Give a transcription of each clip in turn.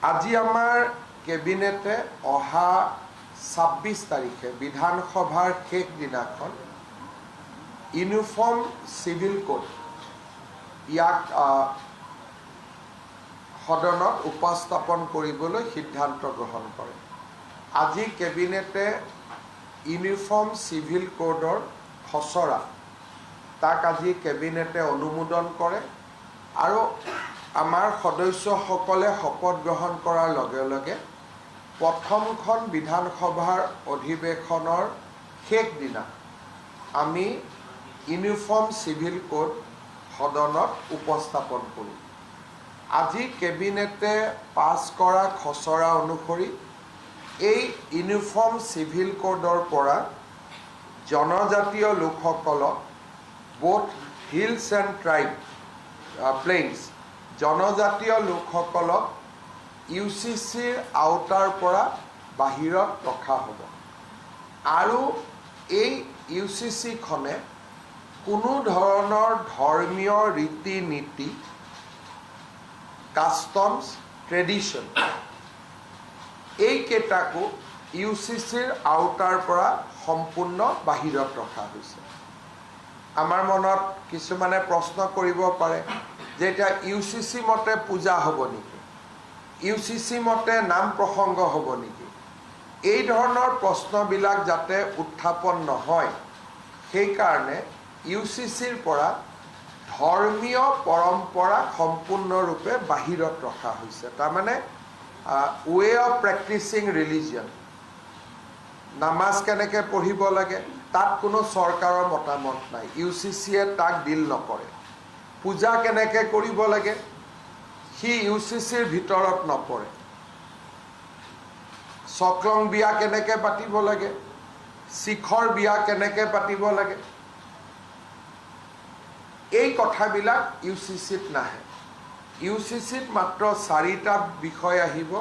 আজি আমাৰ কেবিনেটে অহা 26 তাৰিখে বিধানসভাৰ শেষ দিনাখন ইউনিফৰ্ম সিভিল কোড ইয়াক সদনত উপস্থাপন কৰিবলৈ সিদ্ধান্ত গ্ৰহণ কৰে। আজি কেবিনেটে ইউনিফৰ্ম সিভিল কোডৰ খচৰা তাক আজি কেবিনেটে অনুমোদন কৰে আৰু আমাৰ সদস্যসকলে শপত গ্ৰহণ কৰাৰ লগে লগে প্ৰথমখন বিধানসভাৰ অধিৱেশনৰ শেষ দিনা আমি ইউনিফৰ্ম সিভিল কোড সদনত উপস্থাপন কৰোঁ। আজি কেবিনেটে পাছ কৰা খচৰা অনুসৰি এই ইউনিফৰ্ম সিভিল কোডৰ পৰা জনজাতীয় লোকসকলক both hills and tribe plains জনজাতীয় লোকসকলক UCCৰ আওতাৰ পৰা বাহিৰত ৰখা হ'ব আৰু এই UCCখনে কোনো ধৰণৰ ধৰ্মীয় ৰীতি নীতি কাষ্টমছ ট্ৰেডিশ্যন এইকেইটাকো UCCৰ আওতাৰ পৰা সম্পূৰ্ণ বাহিৰত ৰখা হৈছে। আমাৰ মনত কিছুমানে প্ৰশ্ন কৰিব পাৰে যে এতিয়া UCC মতে পূজা হ'ব নেকি, UCC মতে নাম প্ৰসংগ হ'ব নেকি, এই ধৰণৰ প্ৰশ্নবিলাক যাতে উত্থাপন নহয় সেইকাৰণে UCCৰ পৰা ধৰ্মীয় পৰম্পৰা সম্পূৰ্ণৰূপে বাহিৰত ৰখা হৈছে। তাৰমানে ৱে অফ প্ৰেক্টিচিং ৰিলিজিয়ন, নামাজ কেনেকৈ পঢ়িব লাগে তাত কোনো চৰকাৰৰ মতামত নাই, UCCয়ে তাক ডিল নকৰে। পূজা কেনেকৈ কৰিব লাগে সি UCCৰ ভিতৰত নপৰে। চক্ৰং বিয়া কেনেকৈ পাতিব লাগে, শিখৰ বিয়া কেনেকৈ পাতিব লাগে, এই কথাবিলাক UCCত নাহে। UCCত মাত্ৰ 4টা বিষয় আহিব।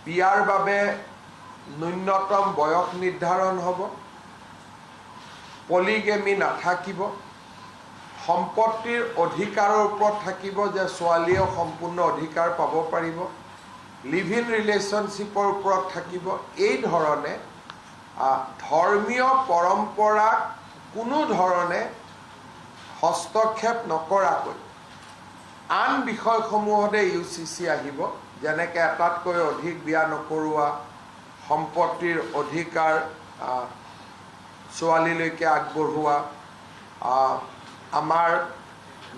বিয়াৰ বাবে ন্যূনতম বয়স নিৰ্ধাৰণ হ'ব, পলিগেমি নাথাকিব, সম্পত্তিৰ অধিকাৰৰ ওপৰত থাকিব যে ছোৱালীয়েও সম্পূৰ্ণ অধিকাৰ পাব পাৰিব, লিভ ইন ৰিলেশ্যনশ্বিপৰ ওপৰত থাকিব। এই ধৰণে ধৰ্মীয় পৰম্পৰাক কোনো ধৰণে হস্তক্ষেপ নকৰাকৈ আন বিষয়সমূহতে UCC আহিব, যেনেকৈ এটাতকৈ অধিক বিয়া নকৰোৱা, সম্পত্তিৰ অধিকাৰ ছোৱালীলৈকে আগবঢ়োৱা, আমাৰ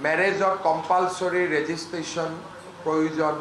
মেৰেজত কম্পালচৰি ৰেজিষ্ট্ৰেশ্যন প্ৰয়োজন,